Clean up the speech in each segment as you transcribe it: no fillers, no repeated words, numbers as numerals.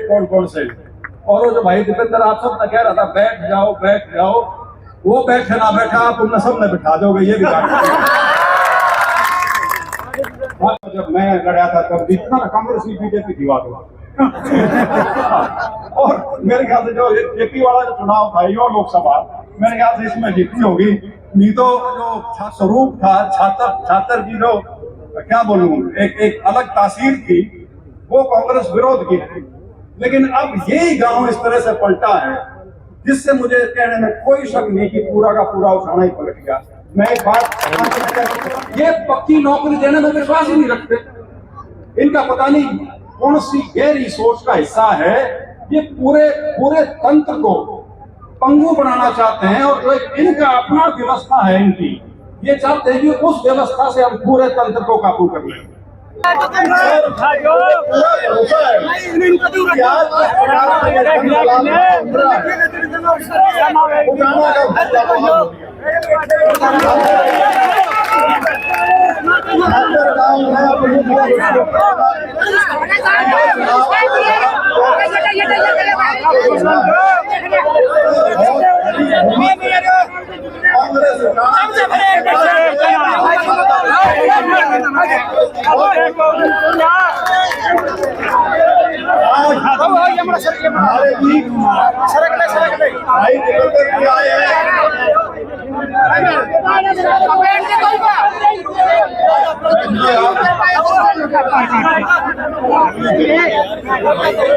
कौन कौन से। और वो जो भाई दीपेंद्र आप सब ने कह रहा था बैठ जाओ, वो बैठे ना बैठा आप उन सब ने बिठा दोगे, ये भी जब मैं लड़ा था तब जितना कांग्रेस की बीजेपी की बात हुआ और मेरे ख्याल से जो जेपी वाला जो चुनाव था यो लोकसभा, मेरे ख्याल से इसमें जीतनी होगी। नहीं तो जो स्वरूप था छात्र की जो क्या बोलूं एक अलग तासीर थी, वो कांग्रेस विरोध की थी। लेकिन अब यही गांव इस तरह से पलटा है जिससे मुझे कहने में कोई शक नहीं कि पूरा का पूरा उठाना ही पलट गया। मैं एक बात, ये पक्की नौकरी देने में विश्वास ही नहीं रखते। इनका पता नहीं कौन सी गहरी सोच का हिस्सा है। ये पूरे तंत्र को पंगु बनाना चाहते हैं और जो इनका अपना व्यवस्था है इनकी, ये चाहते हैं कि उस व्यवस्था से हम पूरे तंत्र को काबू कर लें।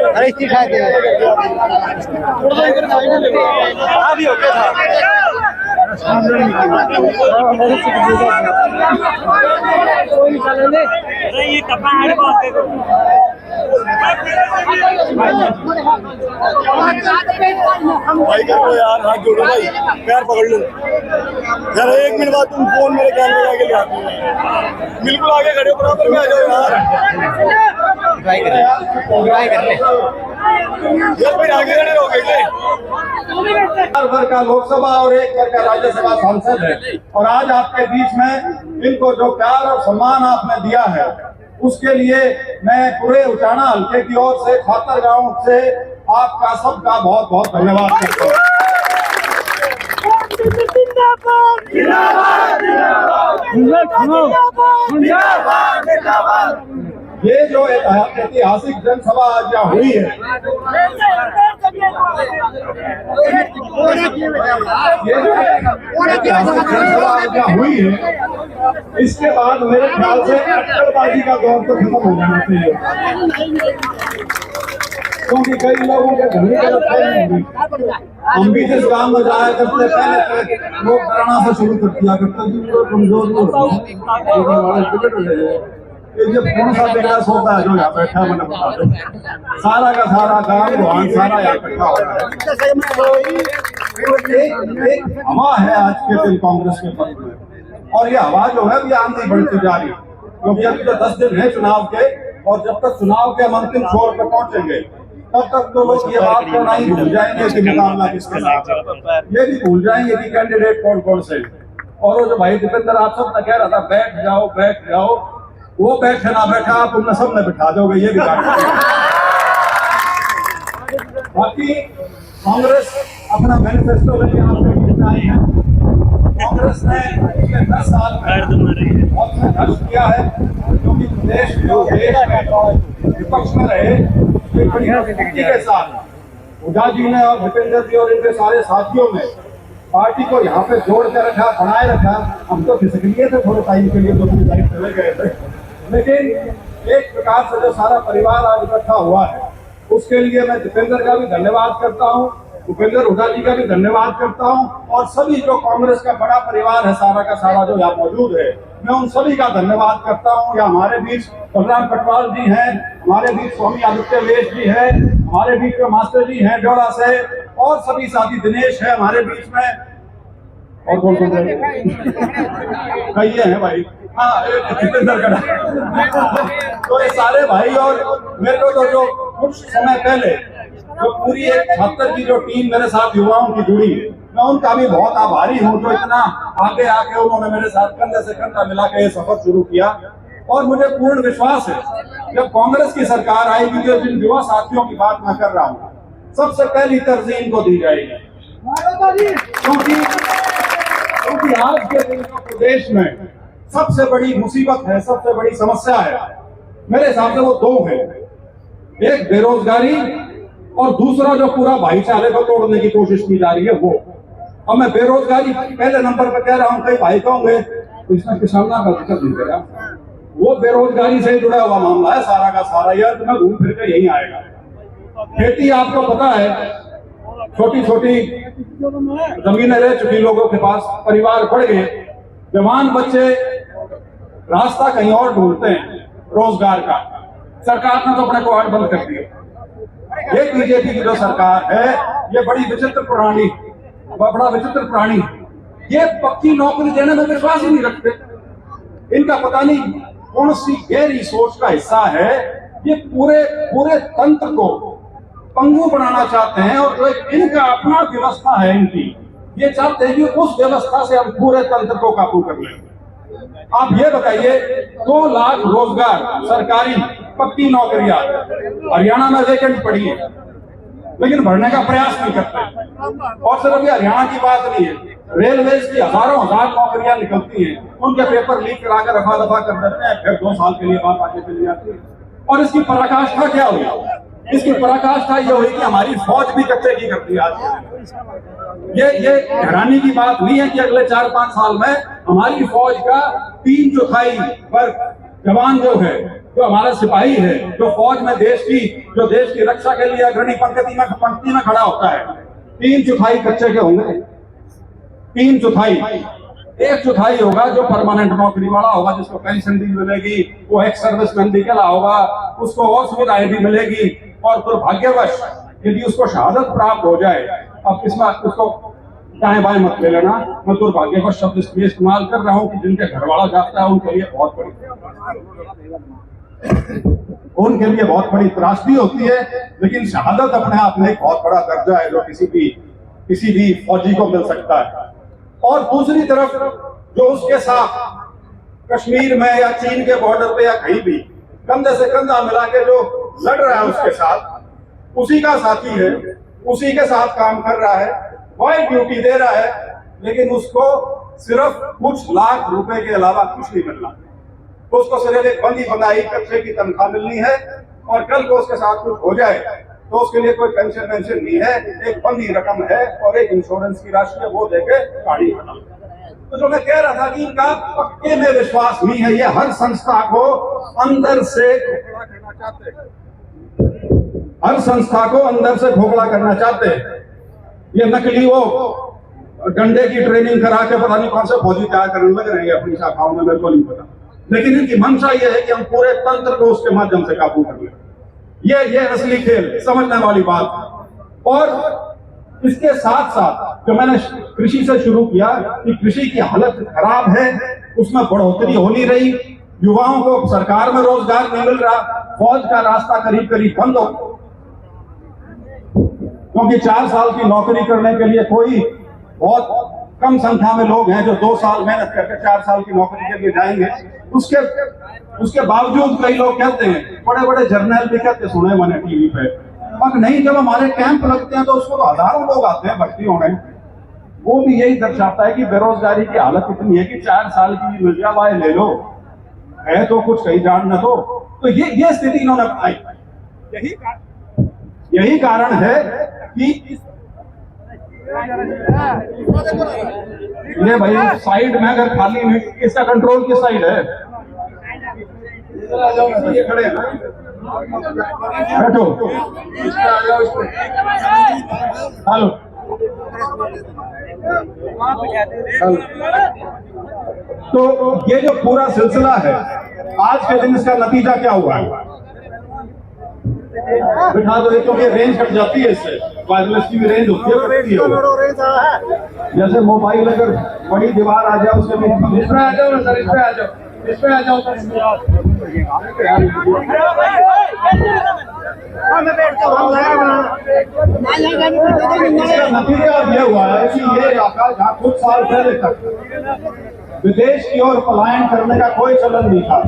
अरे सिखा दे अभी ओके था। ये कपाड़ बात देखो भाई करो यार, हाथ जोड़ो भाई, पैर पकड़ लो यार। 1 मिनट बाद तुम फोन मेरे कैमरे लगा के ले आते हो, बिल्कुल आगे खड़े हो, बराबर में आ जाओ यार। ट्राई कर ले यार, फिर आगे खड़े रहोगे क्या? भर का लोकसभा और एक भर का राज्यसभा सांसद है, और आज आपके बीच में इनको जो प्यार और सम्मान आपने दिया है उसके लिए मैं पूरे उचाना हल्के की ओर से, छात्र गांव से आपका सबका बहुत बहुत धन्यवाद करता हूँ। ये जो ऐतिहासिक जनसभा आज यहाँ हुई है, इसके बाद मेरे ख्याल से अटकलबाजी का दौर तो खत्म हो जाना चाहिए, क्योंकि कई लोगों के घर में गलत होंगी। हम भी जिस गांव में जाया करते पहले लोग डराना से शुरू कर दिया करते जी, कमजोर जब कौन सा विकास होता है जो यहाँ बैठा मैंने बता दो, सारा का सारा गांव रोहान सारा यहाँ इकट्ठा हो रहा है। एक हवा है आज के दिन कांग्रेस के पक्ष में, और ये हवा जो है भी आंधी बढ़ती जा रही है, क्योंकि अभी तो 10 दिन है चुनाव के, और जब तक चुनाव के अंतिम छोर पर पहुंचेंगे तब तक तो लोग ये बात करना ही भूल जाएंगे कि मुकाबला किसके साथ, ये भी भूल जाएंगे कि कैंडिडेट कौन कौन से। और वो जो भाई दीपेंद्र आप सब ने कह रहा था बैठ जाओ, वो बैठे ना बैठा आप उन सब ने बिठा दोगे, ये भी बाकी कांग्रेस अपना मैनिफेस्टो लेके आपके बीच आई है। कांग्रेस ने पिछले 10 साल में बहुत संघर्ष किया है, क्योंकि देश में विपक्ष में रहे के साथ हुड्डा जी ने और भूपेंद्र जी और इनके सारे साथियों ने पार्टी को यहाँ पे जोड़ कर रखा, बनाए रखा। हम तो खिसक लिए थे थोड़े टाइम के लिए, 2-3 साइड चले गए थे, लेकिन एक प्रकार से जो सारा परिवार आज इकट्ठा हुआ है उसके लिए मैं दीपेंद्र का भी धन्यवाद करता हूँ, भूपेंद्र हुड्डा जी का भी धन्यवाद करता हूँ, और सभी जो कांग्रेस का बड़ा परिवार है सारा का सारा जो यहाँ मौजूद है, मैं उन सभी का धन्यवाद करता हूँ। यहाँ हमारे बीच बलराम कटवाल जी हैं, हमारे बीच स्वामी आदित्य वेश जी हैं, हमारे बीच में मास्टर जी हैं जोड़ा से, और सभी साथी दिनेश है हमारे बीच में, और कौन कहिए हैं भाई, हाँ तो ये सारे भाई। और मेरे को तो जो कुछ समय पहले जो पूरी एक छात्र की जो टीम मेरे साथ युवाओं की जुड़ी है, मैं उनका भी बहुत आभारी हूँ, जो इतना आगे आके उन्होंने मेरे साथ कंधे से कंधा मिला के ये सफर शुरू किया। और मुझे पूर्ण विश्वास है जब कांग्रेस की सरकार आएगी तो जिन युवा साथियों की बात मैं कर रहा हूँ, सबसे पहली तरजीह इनको दी जाएगी, क्योंकि आज के दिन जो प्रदेश में सबसे बड़ी मुसीबत है, सबसे बड़ी समस्या है, मेरे हिसाब से वो दो है। एक बेरोजगारी और दूसरा जो पूरा भाईचारे को तोड़ने की कोशिश की जा रही है वो। अब मैं बेरोजगारी पहले नंबर पर कह रहा हूँ, कई भाई कहोंगे तो इसमें किसाना का जिक्र नहीं करा, वो बेरोजगारी से जुड़ा हुआ मामला है सारा का सारा, यार तुम्हें घूम फिर के यही आएगा। खेती आपको पता है, छोटी छोटी जमीनें रह चुकी लोगों के पास, परिवार बढ़ गए, जवान बच्चे रास्ता कहीं और ढूंढते हैं रोजगार का। सरकार ने तो अपने कवाड़ बंद कर दिए। ये बीजेपी की जो सरकार है, ये बड़ा विचित्र प्राणी, ये पक्की नौकरी देने में विश्वास ही नहीं रखते। इनका पता नहीं कौन सी गहरी सोच का हिस्सा है, ये पूरे तंत्र को पंगु बनाना चाहते हैं। और जो इनका अपना व्यवस्था है इनकी, ये चाहते हैं कि उस व्यवस्था से हम पूरे तंत्र को काबू कर लें। आप ये बताइए, 2 लाख रोजगार सरकारी पक्की नौकरियां हरियाणा में वैकेंट पड़ी है, लेकिन भरने का प्रयास नहीं करते। और सिर्फ ये हरियाणा की बात नहीं है, रेलवे की हजारों हजार नौकरियां निकलती हैं, उनके पेपर लीक कराकर रफा दफा कर देते हैं, फिर 2 साल के लिए बात आगे चली जाती है। और इसकी पराकाष्ठा क्या हुई? इसकी पराकाष्ठा ये हुई कि हमारी फौज भी कच्चे की करती है आज। ये हैरानी की बात नहीं है कि अगले 4-5 साल में हमारी फौज का 3/4 वर्ग जवान जो है, जो हमारा सिपाही है, जो फौज में देश की रक्षा के लिए अग्रणी पंक्ति में खड़ा होता है, 3/4 कच्चे के होंगे। 3/4, 1/4 होगा जो परमानेंट नौकरी वाला होगा, जिसको पेंशन भी मिलेगी, वो एक्स सर्विसमैन भी कहला होगा, उसको और सुविधाएं भी मिलेगी। और दुर्भाग्यवश यदि उसको शहादत प्राप्त हो जाए, अब इसमें उसको दाएं बाएं मत ले लेना, मैं दुर्भाग्यवश शब्द इसलिए इस्तेमाल कर रहा हूं कि जिनके घर वाला जाता है उनके लिए बहुत बड़ी त्रासदी होती है। लेकिन शहादत अपने आप में एक बहुत बड़ा दर्जा है जो किसी भी फौजी को मिल सकता है। और दूसरी तरफ जो उसके साथ कश्मीर में या चीन के बॉर्डर पे या कहीं भी कंधे से कंधा मिला के जो लड़ रहा है उसके साथ, उसी का साथी है, उसी के साथ काम कर रहा है, वही ड्यूटी दे रहा है, लेकिन उसको सिर्फ कुछ लाख रुपए के अलावा कुछ नहीं मिलना। तो उसको सिर्फ एक बंदी बनाई कच्चे की तनख्वाह मिलनी है, और कल को उसके साथ कुछ हो जाए तो उसके लिए कोई पेंशन नहीं है, एक बंदी रकम है और एक इंश्योरेंस की राशि है, वो देके गाड़ी खत्म। तो जो मैं कह रहा था कि इनका पक्के में विश्वास नहीं है, ये हर संस्था को अंदर से खोखला करना चाहते हैं, हर संस्था को अंदर से खोखला करना चाहते हैं। ये नकली वो डंडे की ट्रेनिंग करा के पता नहीं कौन से फौजी तैयार करने लग रहे हैं अपनी शाखाओं में, मेरे को नहीं पता, लेकिन इनकी मंशा ये है कि हम पूरे तंत्र को उसके माध्यम से काबू कर लें। ये असली खेल, समझने वाली बात। और इसके साथ साथ जो मैंने कृषि से शुरू किया कि कृषि की हालत खराब है, उसमें बढ़ोतरी हो नहीं रही, युवाओं को सरकार में रोजगार नहीं मिल रहा, फौज का रास्ता करीब बंद हो, क्योंकि 4 साल की नौकरी करने के लिए कोई बहुत कम संख्या में लोग हैं जो 2 साल मेहनत करके 4 साल की नौकरी के लिए जाएंगे। उसके बावजूद कई लोग कहते हैं, बड़े बड़े जर्नल भी कहते सुने मैंने टीवी पे, और नहीं जब हमारे कैंप लगते हैं तो उसको तो हजारों लोग आते हैं भर्ती होने। वो भी यही दर्शाता है कि बेरोजगारी की हालत इतनी है कि 4 साल की मिर्जा बाय ले लो, है तो कुछ कहीं जान न दो। तो ये स्थिति इन्होंने बनाई। यही कारण है कि ये भाई साइड में अगर खाली नहीं, इसका कंट्रोल किस साइड है? ये खड़े हैं, बैठो, हेलो, तो ये जो पूरा सिलसिला है, आज के दिन इसका नतीजा क्या हुआ है? बिठा दो, क्योंकि रेंज कट जाती है, इससे वायरलेस की भी रेंज होती है, जैसे मोबाइल अगर बड़ी दीवार आ जाए उससे इसमें आ जाओ ना सर, इसमें आ जाओ, इसमें आ जाओ। नतीजा ये हुआ है कि ये इलाका जहाँ कुछ साल पहले तक विदेश की ओर पलायन करने का कोई चलन नहीं था,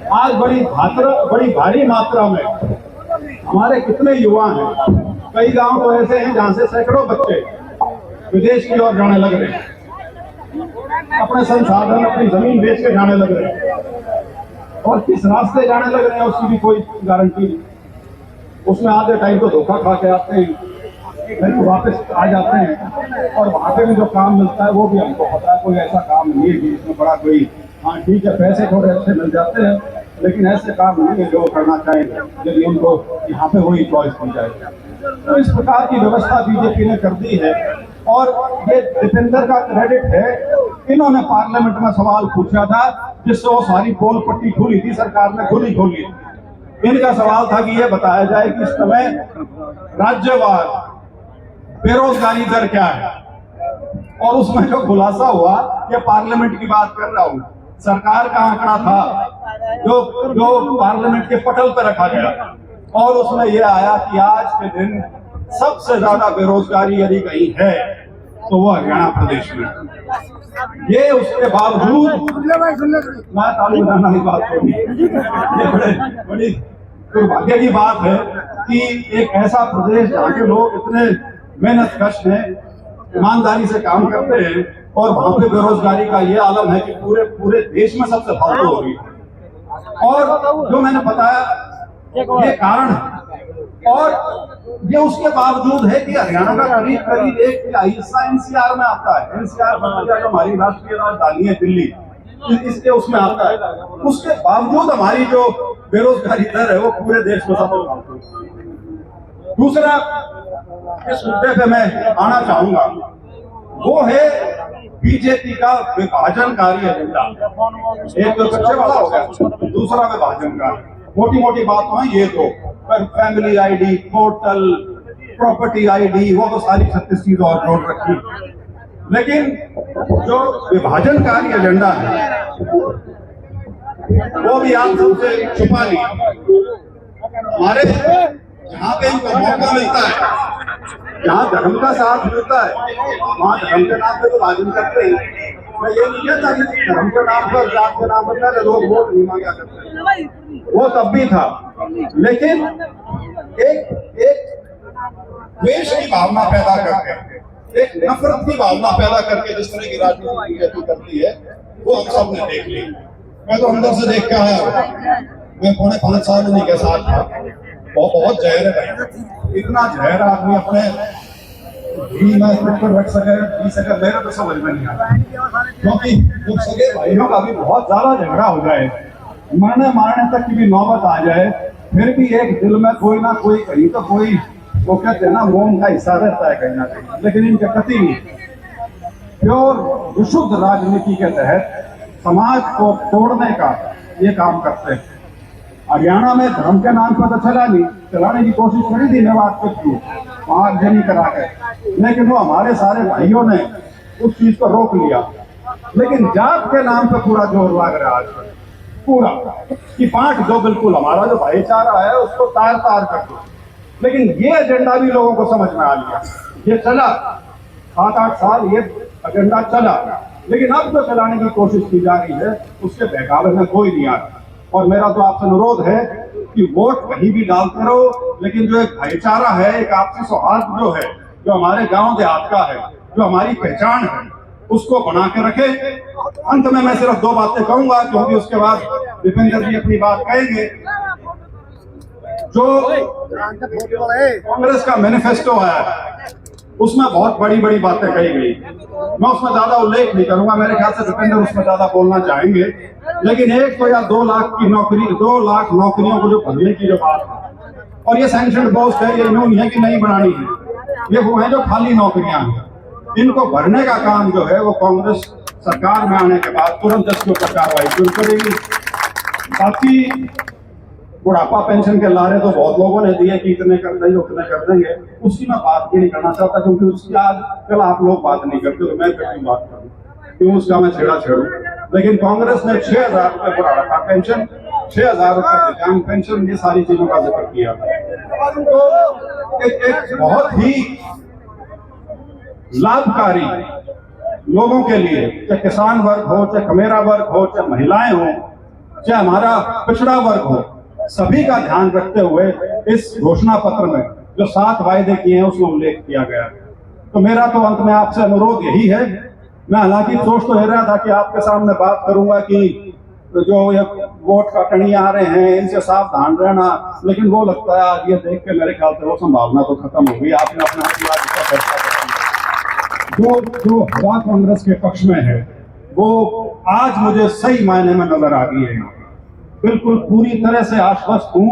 आज बड़ी भारी मात्रा में हमारे कितने युवा हैं। कई गांव तो ऐसे हैं जहां से सैकड़ों बच्चे विदेश की ओर जाने लग रहे हैं, अपने संसाधन अपनी जमीन बेच के जाने लग रहे हैं, और किस रास्ते जाने लग रहे हैं उसकी भी कोई गारंटी नहीं। उसमें आधे टाइम तो धोखा खा के आते हैं, फिर वापस आ जाते हैं, और वहां पे भी जो काम मिलता है वो भी हमको पता है कोई ऐसा काम नहीं है कि इसमें बड़ा कोई, हाँ ठीक है पैसे थोड़े अच्छे मिल जाते हैं, लेकिन ऐसे काम नहीं है जो करना चाहेंगे यदि उनको यहाँ पे वही चॉइस दी जाए। तो इस प्रकार की व्यवस्था बीजेपी ने कर दी है, और ये दीपेंद्र का क्रेडिट है। इन्होंने पार्लियामेंट में सवाल पूछा था जिससे वो सारी पोल पट्टी खुली थी, सरकार ने खुद ही खोली। इनका सवाल था कि ये बताया जाए कि इस समय राज्यवार बेरोजगारी दर क्या है, और उसमें जो खुलासा हुआ, ये पार्लियामेंट की बात कर रहा हूं, सरकार का आंकड़ा था जो पार्लियामेंट के पटल पर रखा गया, और उसमें यह आया कि आज के दिन सबसे ज्यादा बेरोजगारी यदि कहीं है तो वो हरियाणा प्रदेश में। ये उसके बावजूद मैं ताली बजाना की बात करूँ, ये बड़ी दुर्भाग्य की बात है कि एक ऐसा प्रदेश जहाँ के लोग इतने मेहनत कश हैं, ईमानदारी से काम करते हैं, और वहां पे बेरोजगारी का ये आलम है कि पूरे देश में सबसे फालतू हो रही है। और जो मैंने बताया ये कारण है, और ये उसके बावजूद है कि हरियाणा का करीब एक हिस्सा एनसीआर में आता है। एनसीआर जो हमारी राष्ट्रीय राजधानी है दिल्ली, इसके उसमें आता है। उसके बावजूद हमारी जो बेरोजगारी दर है वो पूरे देश में सबसे फालतू है। दूसरा इस मुद्दे पे मैं आना चाहूंगा, वो है बीजेपी का विभाजनकारी एजेंडा। एक तो कच्चे वाला हो गया, दूसरा विभाजनकारी। मोटी मोटी बात है ये दो, family ID, portal, property ID, वो तो सारी 36 चीज और जोड़ रखी। लेकिन जो विभाजनकारी एजेंडा है वो भी आप सबसे छुपा लिया। हमारे जहाँ पे इनको मौका मिलता है, जहाँ धर्म का साथ मिलता है, वहाँ धर्म के नाम पे तो विभाजन करते हैं। मैं ये नहीं कहता कि धर्म के नाम पर, जात के नाम पर पहले लोग वोट नहीं मांगा करते हैं, वो तब भी था। लेकिन एक द्वेष की भावना पैदा करके, एक नफरत की भावना पैदा करके जिस तरह की राजनीति बीजेपी करती है, वो हम सब ने देख ली। मैं तो अंदर से देख के आया, मैं 5.5 साल उन्हीं के साथ था। बहुत जहर है भाई, इतना जहर आदमी अपने घी में रख सके, पी सके, मेरे तो समझ में नहीं आता। क्योंकि जब सगे भाइयों का भी बहुत ज्यादा झगड़ा हो जाए, मरने मारने तक की भी नौबत आ जाए, फिर भी एक दिल में कोई ना कोई कहीं तो कोई, वो कहते हैं ना, मोम का हिस्सा रहता है कहीं ना कहीं। लेकिन इनके कति नहीं, प्योर विशुद्ध राजनीति के तहत समाज को तोड़ने का ये काम करते हैं। हरियाणा में धर्म के नाम पर तो चलाने की कोशिश करी थी मेवात के थ्रू, वहां आगजनी करा के, लेकिन वो हमारे सारे भाइयों ने उस चीज को रोक लिया। लेकिन जात के नाम पर पूरा जोर लग रहा है आज पूरा, कि बांट दो, बिल्कुल हमारा जो भाईचारा है उसको तार तार कर दो। लेकिन ये एजेंडा भी लोगों को समझ में आ लिया। ये चला 7-8 साल, ये एजेंडा चला, लेकिन अब जो चलाने की कोशिश की जा रही है उसके बहकावे में कोई नहीं आ रहा। और मेरा तो आपसे अनुरोध है कि वोट कहीं भी डालते रहो, लेकिन जो एक भाईचारा है, एक आपसी सौहार्द जो है, जो हमारे गांव देहात का है, जो हमारी पहचान है, उसको बना के रखें। अंत में मैं सिर्फ 2 बातें कहूंगा, क्योंकि उसके बाद दीपेंद्र जी अपनी बात कहेंगे। जो कांग्रेस का मैनिफेस्टो है उसमें बहुत बड़ी बड़ी बातें कही गई, मैं उसमें ज्यादा उल्लेख नहीं करूंगा, मेरे ख्याल से दीपेंद्र उसमें ज्यादा बोलना चाहेंगे। लेकिन 1 तो या 2 लाख की नौकरी, 2 लाख नौकरियों को जो भरने की जो बात है, और ये सैंक्शन पोस्ट है, ये यूं नहीं है कि नहीं बनानी है, ये वो है जो खाली नौकरियां हैं, इनको भरने का काम जो है वो कांग्रेस सरकार में आने के बाद तुरंत इसके ऊपर कार्रवाई शुरू करेगी। बाकी बुढ़ापा पेंशन के लारे तो बहुत लोगों ने दिए कि इतने कर देंगे, उतने कर देंगे, उसकी मैं बात भी नहीं करना चाहता, क्योंकि उसकी आज कल आप लोग बात नहीं करते, तो मैं क्यों बात करूं, क्यों उसका मैं छेड़ा छेड़ू। लेकिन कांग्रेस ने 6,000 रुपये बुढ़ापा पेंशन, 6,000 रुपये दिव्यांग पेंशन, ये सारी चीजों का जिक्र किया। तो एक बहुत ही लाभकारी लोगों के लिए, चाहे किसान वर्ग हो, चाहे कमेरा वर्ग हो, चाहे महिलाएं हो, चाहे हमारा पिछड़ा वर्ग हो, सभी का ध्यान रखते हुए इस घोषणा पत्र में जो 7 वायदे किए हैं उसमें उल्लेख किया गया है। तो मेरा तो अंत में आपसे अनुरोध यही है, मैं हालांकि सोच तो रहा था कि आपके सामने बात करूंगा कि जो ये वोट का टणिया आ रहे हैं इनसे सावधान रहना, लेकिन वो लगता है आज ये देख के मेरे ख्याल से वो संभावना तो खत्म हो गई। आपने अपना फैसला कर दिया। जो हवा कांग्रेस के पक्ष में है वो आज मुझे सही मायने में नजर आ गई है। बिल्कुल पूरी तरह से आश्वस्त हूं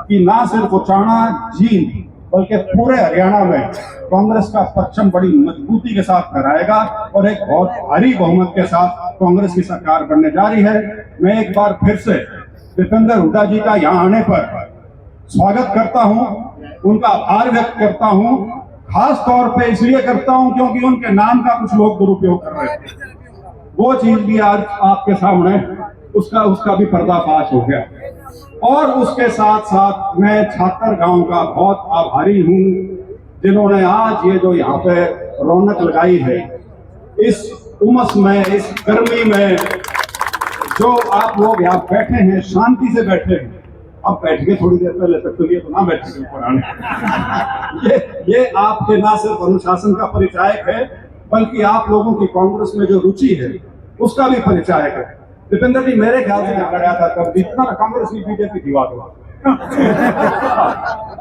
कि ना सिर्फ उचाना जींद बल्कि पूरे हरियाणा में कांग्रेस का परचम बड़ी मजबूती के साथ फहराएगा और एक बहुत भारी बहुमत के साथ कांग्रेस की सरकार बनने जा रही है। मैं एक बार फिर से दीपेंद्र हुड्डा जी का यहाँ आने पर स्वागत करता हूँ, उनका आभार व्यक्त करता हूँ, खास तौर पे इसलिए करता हूँ क्योंकि उनके नाम का कुछ लोग दुरुपयोग कर रहे थे। वो चीज भी आज आपके सामने उसका भी पर्दाफाश हो गया। और उसके साथ साथ मैं छात्र गांव का बहुत आभारी हूं जिन्होंने आज ये जो यहाँ पे रौनक लगाई है, इस उमस में, इस गर्मी में जो आप लोग यहाँ बैठे हैं, शांति से बैठे हैं। अब बैठ के थोड़ी देर पहले तक तो ये तो ना बैठे थे ऊपर आने। ये आपके ना सिर्फ अनुशासन का परिचायक है बल्कि आप लोगों की कांग्रेस में जो रुचि है उसका भी परिचायक है। दीपेंद्र जी मेरे ख्याल से यहाँ लड़ा था तब जितना कांग्रेस की बीजेपी थी बात हुआ।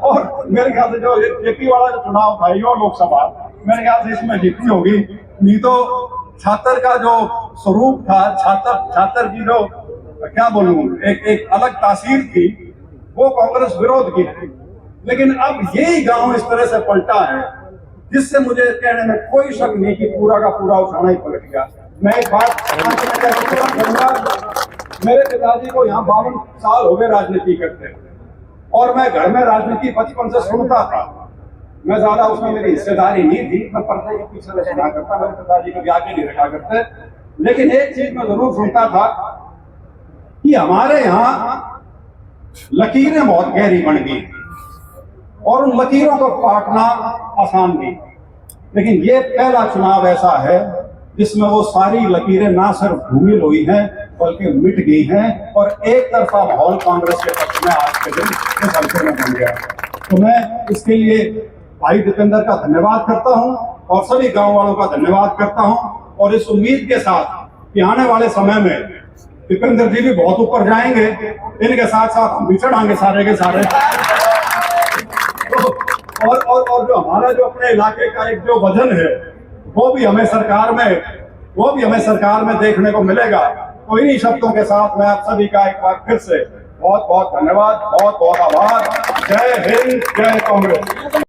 और मेरे ख्याल से जो जेपी वाला जो चुनाव था यो लोकसभा, मेरे ख्याल से इसमें जीतनी होगी। नहीं तो छात्र का जो स्वरूप था, छात्र की जो क्या बोलूं एक अलग तासीर थी, वो कांग्रेस विरोध की थी। लेकिन अब यही गांव इस तरह से पलटा है जिससे मुझे कहने में कोई शक नहीं कि पूरा का पूरा उठाना ही पलट गया। मैं एक बात करूंगा, मेरे पिताजी को यहाँ 52 साल हो गए राजनीति करते और मैं घर में राजनीति बचपन से सुनता था। मैं ज्यादा उसमें मेरी हिस्सेदारी नहीं थी, मैं पर्दे के पीछे रखा करता, मेरे पिताजी कभी आगे नहीं रखा करते। लेकिन एक चीज मैं जरूर सुनता था कि हमारे यहाँ लकीरें बहुत गहरी बन गई और उन लकीरों को काटना आसान नहीं। लेकिन ये पहला चुनाव ऐसा है जिसमें वो सारी लकीरें ना सिर्फ धूमिल हुई हैं बल्कि मिट गई हैं और एक तरफा माहौल कांग्रेस के पक्ष में आज के दिन इस हल्के में बन गया। तो मैं इसके लिए भाई दीपेंद्र का धन्यवाद करता हूं और सभी गांव वालों का धन्यवाद करता हूं और इस उम्मीद के साथ कि आने वाले समय में दीपेंद्र जी भी बहुत ऊपर जाएंगे, इनके साथ साथ हम भी चढ़ाएंगे सारे के सारे। और जो हमारा जो अपने इलाके का एक जो वजन है वो भी हमें सरकार में देखने को मिलेगा। तो इन्हीं शब्दों के साथ मैं आप सभी का एक बार फिर से बहुत बहुत धन्यवाद, बहुत बहुत आभार। जय हिंद, जय कांग्रेस।